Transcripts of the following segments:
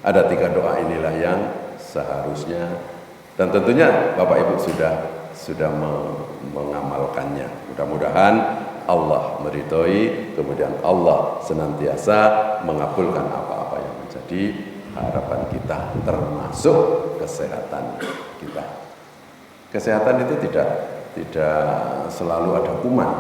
Ada 3 doa inilah yang seharusnya, dan tentunya Bapak Ibu sudah mengamalkannya. Mudah-mudahan Allah meridhoi, kemudian Allah senantiasa mengabulkan apa-apa yang menjadi harapan kita, termasuk kesehatan kita. Kesehatan itu tidak selalu ada kuman.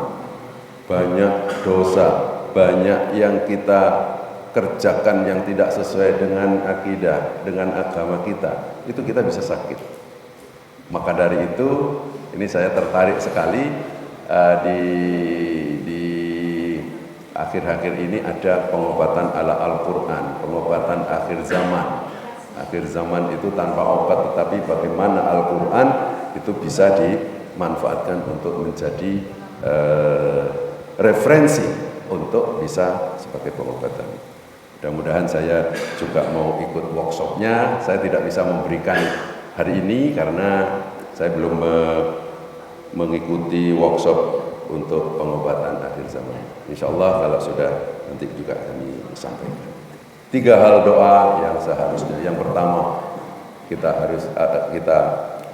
Banyak dosa, banyak yang kita kerjakan yang tidak sesuai dengan akidah, dengan agama kita, itu kita bisa sakit. Maka dari itu, ini saya tertarik sekali di akhir-akhir ini ada pengobatan ala Al-Quran, pengobatan akhir zaman. Akhir zaman itu tanpa obat, tetapi bagaimana Al-Quran itu bisa dimanfaatkan untuk menjadi referensi untuk bisa sebagai pengobatan. Mudah-mudahan saya juga mau ikut workshopnya. Saya tidak bisa memberikan hari ini karena saya belum mengikuti workshop untuk pengobatan akhir zaman. Insya Allah kalau sudah nanti juga kami sampaikan. 3 hal doa yang seharusnya. Yang pertama, kita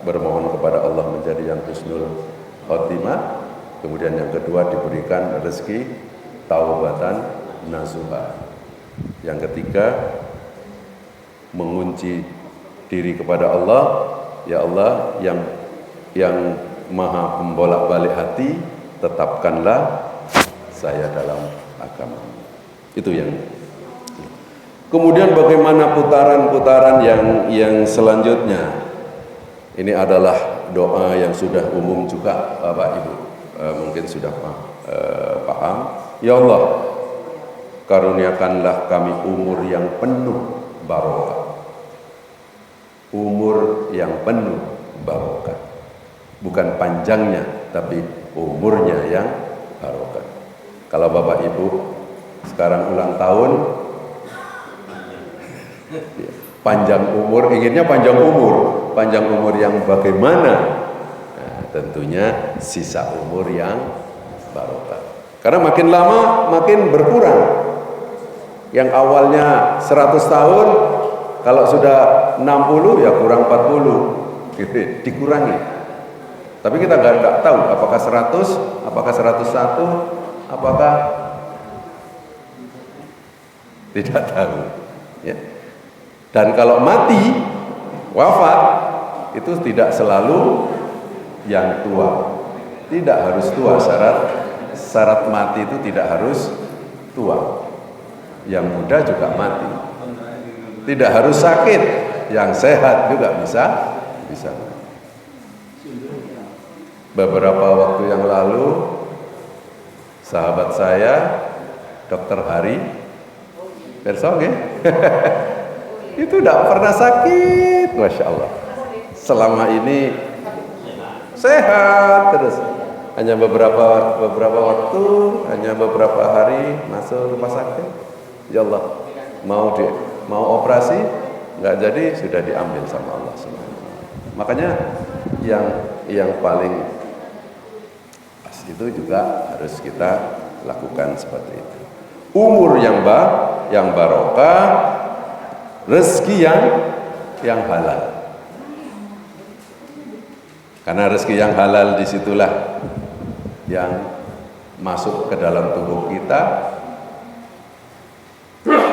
bermohon kepada Allah menjadi yang husnul khotimah. Kemudian yang kedua, diberikan rezeki taubatan nasuha. Yang ketiga, mengunci diri kepada Allah. Ya Allah yang maha pembolak-balik hati, tetapkanlah saya dalam agama. Itu yang. Kemudian bagaimana putaran-putaran yang selanjutnya? Ini adalah doa yang sudah umum juga Bapak Ibu mungkin sudah paham. Ya Allah, karuniakanlah kami umur yang penuh barokah. Umur yang penuh barokah. Bukan panjangnya, tapi umurnya yang barokah. Kalau Bapak Ibu sekarang ulang tahun, panjang umur, inginnya panjang umur yang bagaimana? Nah, tentunya sisa umur yang barokah. Karena makin lama makin berkurang. Yang awalnya 100 tahun, kalau sudah 60 ya kurang 40, gitu, dikurangi. Tapi kita nggak tahu apakah 100, apakah 101, apakah tidak tahu. Ya. Dan kalau mati, wafat, itu tidak selalu yang tua. Tidak harus tua, syarat mati itu tidak harus tua. Yang muda juga mati. Tidak harus sakit, yang sehat juga bisa. Beberapa waktu yang lalu, sahabat saya, Dr. Hari, Persong ya, itu tidak pernah sakit, Masya Allah. Selama ini sehat terus. Hanya beberapa waktu, hanya beberapa hari masuk rumah sakit. Ya Allah, mau operasi nggak jadi, sudah diambil sama Allah SWT. Makanya yang paling pas itu juga harus kita lakukan seperti itu. Umur yang barokah, rezeki yang halal. Karena rezeki yang halal disitulah yang masuk ke dalam tubuh kita,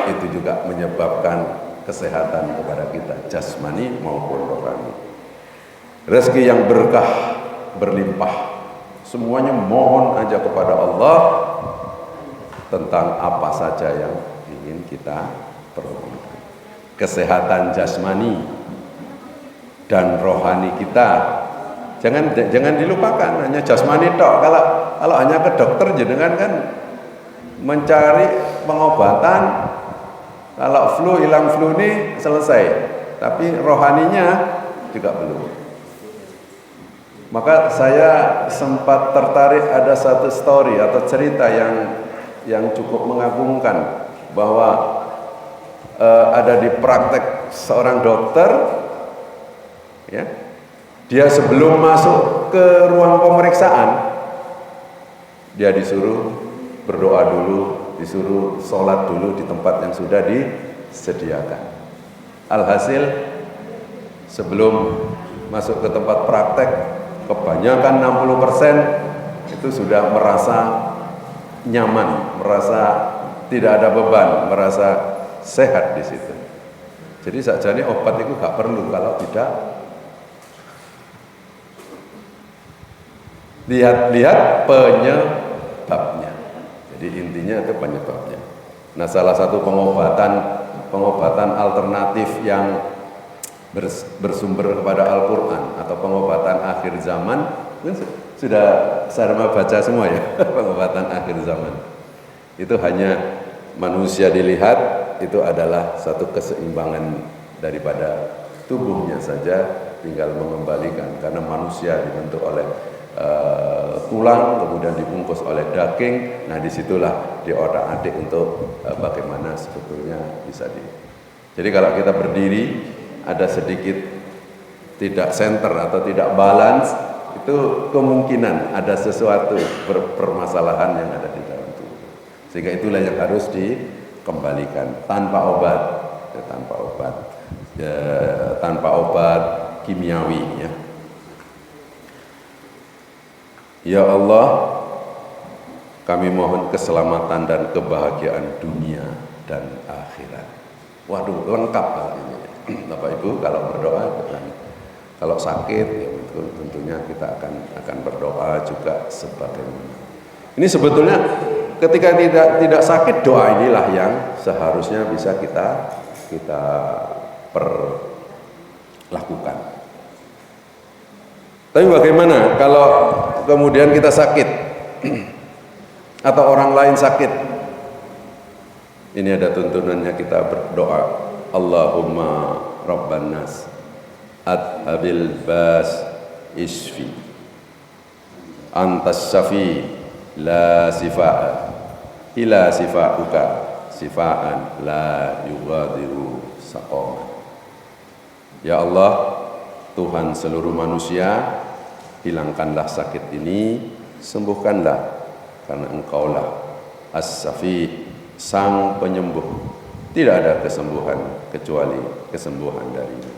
itu juga menyebabkan kesehatan kepada kita, jasmani maupun rohani. Rezeki yang berkah, berlimpah, semuanya mohon aja kepada Allah tentang apa saja yang ingin kita permohonkan. Kesehatan jasmani dan rohani kita jangan dilupakan, hanya jasmani tok. Kalau hanya ke dokter jenengan kan mencari pengobatan. Kalau flu, hilang flu ini selesai, tapi rohaninya juga belum. Maka saya sempat tertarik, ada satu story atau cerita yang cukup mengagumkan, bahwa ada di praktek seorang dokter, ya, dia sebelum masuk ke ruang pemeriksaan, dia disuruh berdoa dulu, disuruh sholat dulu di tempat yang sudah disediakan. Alhasil sebelum masuk ke tempat praktek, kebanyakan 60% itu sudah merasa nyaman, merasa tidak ada beban, merasa sehat di situ. Jadi sakjane obat itu gak perlu kalau tidak lihat penyebabnya. Jadi intinya itu penyebabnya. Nah, salah satu pengobatan alternatif yang bersumber kepada Al-Quran atau pengobatan akhir zaman, sudah Sarma baca semua ya. Pengobatan akhir zaman itu hanya manusia dilihat, itu adalah satu keseimbangan daripada tubuhnya saja, tinggal mengembalikan, karena manusia dibentuk oleh tulang, kemudian dibungkus oleh daging. Nah, disitulah diotak-atik untuk bagaimana sebetulnya bisa Jadi kalau kita berdiri ada sedikit tidak center atau tidak balance, itu kemungkinan ada sesuatu permasalahan yang ada di dalam tubuh. Sehingga itulah yang harus dikembalikan tanpa obat, tanpa obat kimiawi ya. Ya Allah, kami mohon keselamatan dan kebahagiaan dunia dan akhirat. Waduh, lengkap hal ini. Bapak Ibu kalau berdoa, kalau sakit ya tentunya kita akan berdoa juga sebagaimana. Ini sebetulnya ketika tidak sakit, doa inilah yang seharusnya bisa kita perlakukan. Tapi bagaimana kalau kemudian kita sakit atau orang lain sakit? Ini ada tuntunannya, kita berdoa. Allahumma Rabban nas adhabil bas isfi antas syafi la sifa'a ila sifa'uka sifa'an la yughadiru saqama. Ya Allah, Tuhan seluruh manusia, hilangkanlah sakit ini, sembuhkanlah, karena Engkaulah As-Safi, Sang Penyembuh. Tidak ada kesembuhan kecuali kesembuhan darimu,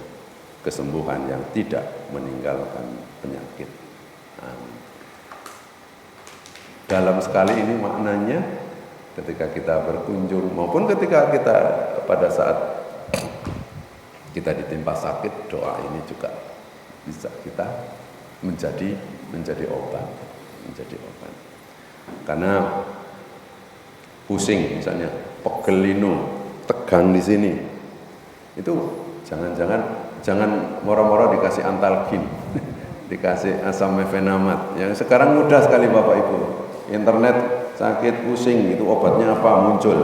kesembuhan yang tidak meninggalkan penyakit. Dalam sekali ini maknanya, ketika kita berkunjung maupun ketika kita pada saat kita ditimpa sakit, doa ini juga bisa kita menjadi obat, Karena pusing misalnya, pegel linu, tegang di sini, itu jangan moro-moro dikasih antalgin, dikasih asam mefenamat. Yang sekarang mudah sekali Bapak Ibu, internet sakit pusing itu obatnya apa muncul,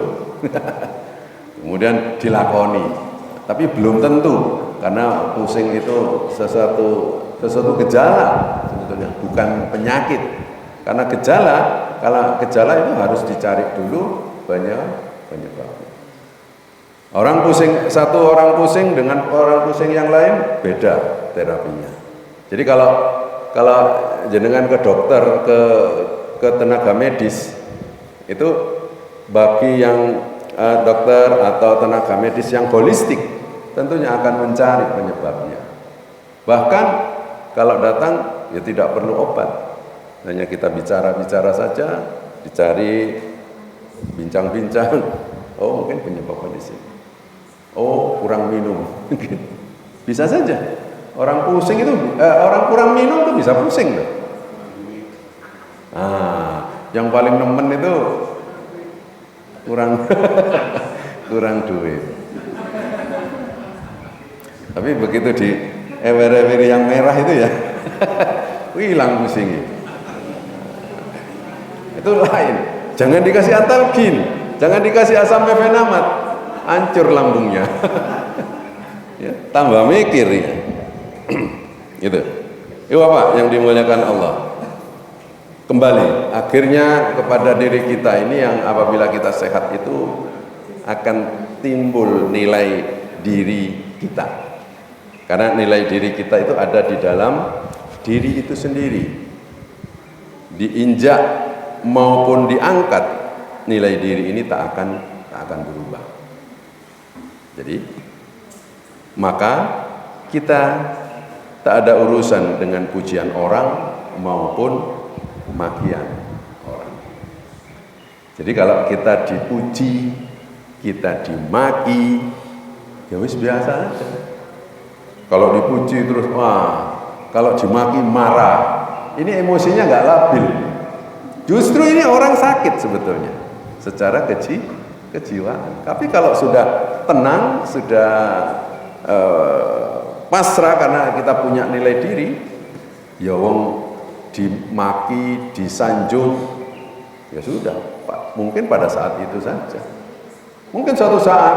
kemudian dilakoni. Tapi belum tentu, karena pusing itu sesuatu gejala sebetulnya, bukan penyakit. Karena kalau gejala itu harus dicari dulu penyebabnya. Satu orang pusing dengan orang pusing yang lain beda terapinya. Jadi kalau jenengan ke dokter, ke tenaga medis, itu bagi yang dokter atau tenaga medis yang holistik tentunya akan mencari penyebabnya. Bahkan kalau datang ya tidak perlu obat, hanya kita bicara saja, dicari, bincang-bincang. Oh, mungkin penyebabnya di sini. Oh, kurang minum. Bisa saja. Orang pusing itu, orang kurang minum itu bisa pusing loh. Yang paling nemen itu kurang duit. Tapi begitu di ewer-ewer yang merah itu ya, hilang pusingnya. Itu lain. Jangan dikasih antalgin, jangan dikasih asam mefenamat, hancur lambungnya. Ya, tambah mikir ya. Gitu. Itu Bapak yang dimuliakan Allah. Kembali akhirnya kepada diri kita ini, yang apabila kita sehat itu akan timbul nilai diri kita, karena nilai diri kita itu ada di dalam diri itu sendiri. Diinjak maupun diangkat, nilai diri ini tak akan berubah. Jadi maka kita tak ada urusan dengan pujian orang maupun makian orang. Jadi kalau kita dipuji, kita dimaki, ya wis biasa aja. Kalau dipuji terus kalau dimaki marah, ini emosinya nggak labil. Justru ini orang sakit sebetulnya secara kejiwaan. Tapi kalau sudah tenang, sudah pasrah karena kita punya nilai diri, ya wong dimaki, disanjung, ya sudah, mungkin pada saat itu saja. Mungkin suatu saat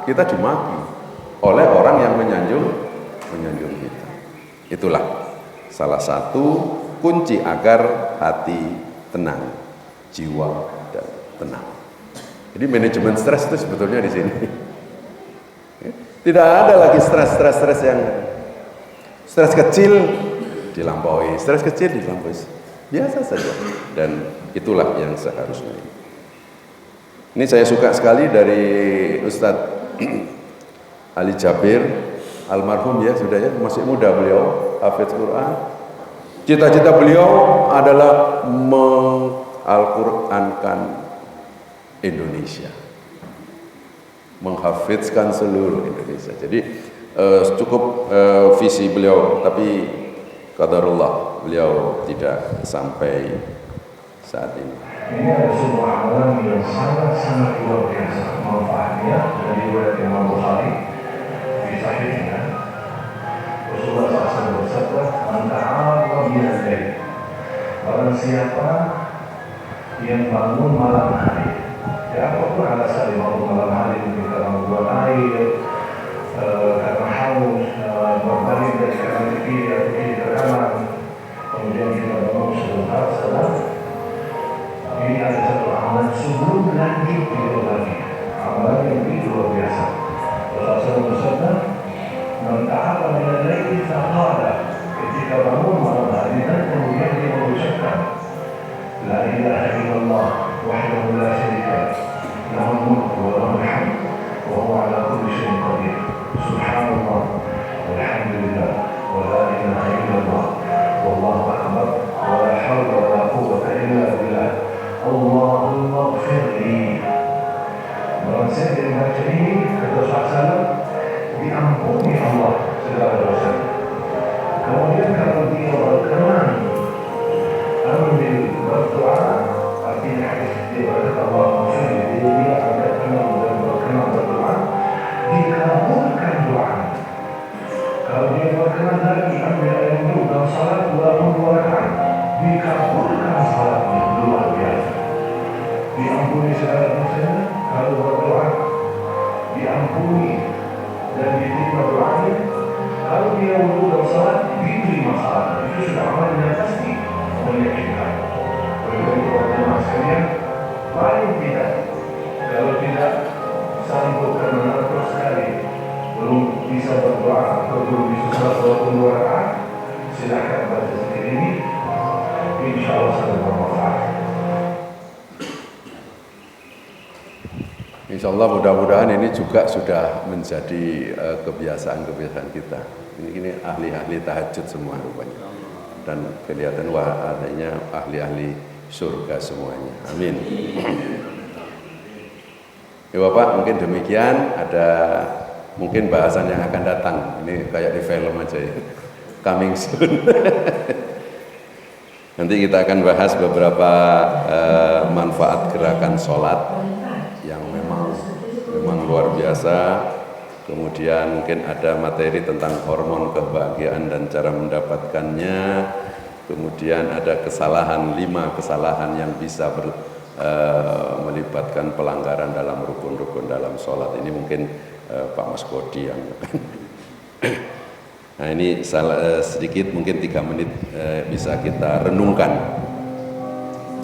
kita dimaki oleh orang yang menyanjung kita. Itulah salah satu kunci agar hati tenang, jiwa dan tenang. Jadi manajemen stres itu sebetulnya di sini. Tidak ada lagi stres yang stres kecil dilampaui, biasa saja. Dan itulah yang seharusnya. Ini saya suka sekali dari Ustadz Ali Jabir, almarhum ya, sudah ya, masih muda beliau, hafidz Quran. Cita-cita beliau adalah Al-Qurankan Indonesia, menghafizkan seluruh Indonesia. Jadi cukup visi beliau, tapi qadarullah beliau tidak sampai saat ini. Ini ada sebuah amalan yang sangat luar biasa manfaatnya dari riwayat Imam Bukhari di sahihnya. Rasulullah SAW bersabda, "Man ta'awwa minal lail." Barang siapa yang bangun malam hari, ya apapun alasan bangun malam hari, mungkin karena membuat air, karena haus, berbalik dari kanan ke kiri atau kiri ke kanan, kemudian kita bangun sebentar salat. Ini ada satu amalan sebelum lanjut itu lagi, amalan yang begitu luar biasa. Rasulullah bersabda, "Man ta'awwa minal laili faqala." Ketika bangun malam hari dan kemudian dia mengucapkan, "La ilaha illallah wahdahu la syarika lahu al-mulku wa lahu al-hamd wa huwa ala kulli syai'in qadir. Subhanallah walhamdulillah wa la ilaha illallah wallahu akbar wa la hawla wa la quwwata illa billah. Allahumma ighfirli." Barang siapa yang membaca ini, kata Rasulullah, diampuni Allah segala dosa. Kemudian kalau dia berkenan ambil berdoa, artinya hadis dia berkata Allahumma ighfirli, dia ada kenal dan berkenan berdoa, dikabulkan doa. Kalau dia berkenan lagi ambil air wudhu dan salat 22 rakaat, dikabulkan salatnya, luar biasa. Diampuni segala dosanya. Kalau berdoa diampuni dan diterima doanya. Kalau dia wudhu dan salat diterima salat. Itu sudah amal yang pasti meyakinkan. Oleh itu jemaah sekalian, paling tidak, kalau tidak sanggup karena terus sekali belum bisa berdoa atau belum bisa salat 22 rakaat, silakan baca zikir ini. Insya Allah sangat bermanfaat. Insya Allah mudah-mudahan ini juga sudah menjadi kebiasaan-kebiasaan kita. Ini ahli-ahli tahajud semua rupanya. Dan kelihatan adanya ahli-ahli surga semuanya. Amin. Ya Bapak, mungkin demikian. Ada mungkin bahasan yang akan datang. Ini kayak di film aja ya. Coming soon. Nanti kita akan bahas beberapa manfaat gerakan sholat yang memang luar biasa. Kemudian mungkin ada materi tentang hormon kebahagiaan dan cara mendapatkannya. Kemudian ada 5 kesalahan yang bisa melibatkan pelanggaran dalam rukun-rukun dalam sholat. Ini mungkin Pak Mas Kodi yang nah ini sedikit mungkin 3 menit bisa kita renungkan.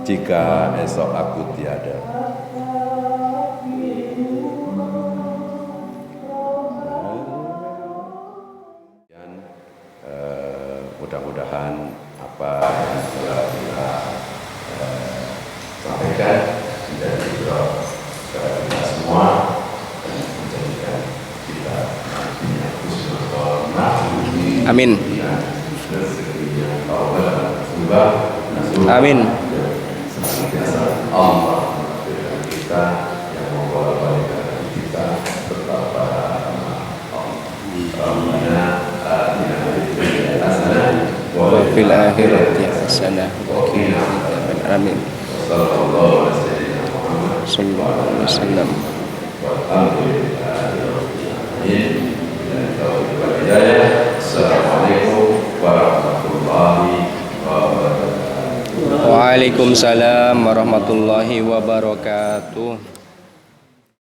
Jika esok aku tiada. Mudah-mudahan apa yang telah kita sampaikan menjadi ibroh kepada kita semua dan menjadikan kita nantinya Amin. rezekinya taubat semoga Amin. Allah dengan kita yang membawa balikan kita tetap pada Rabbana atina fid dunya hasanah wa Fil akhirati hasanah wa qina adzabannar. Amin. sallallahu alaihi Muhammad Sallallahu alaihi wasallam. walhamdulillahi rabbil alamin. Dan taufiq wal hidayah. Assalamualaikum warahmatullahi wabarakatuh. Waalaikumsalam warahmatullahi wabarakatuh.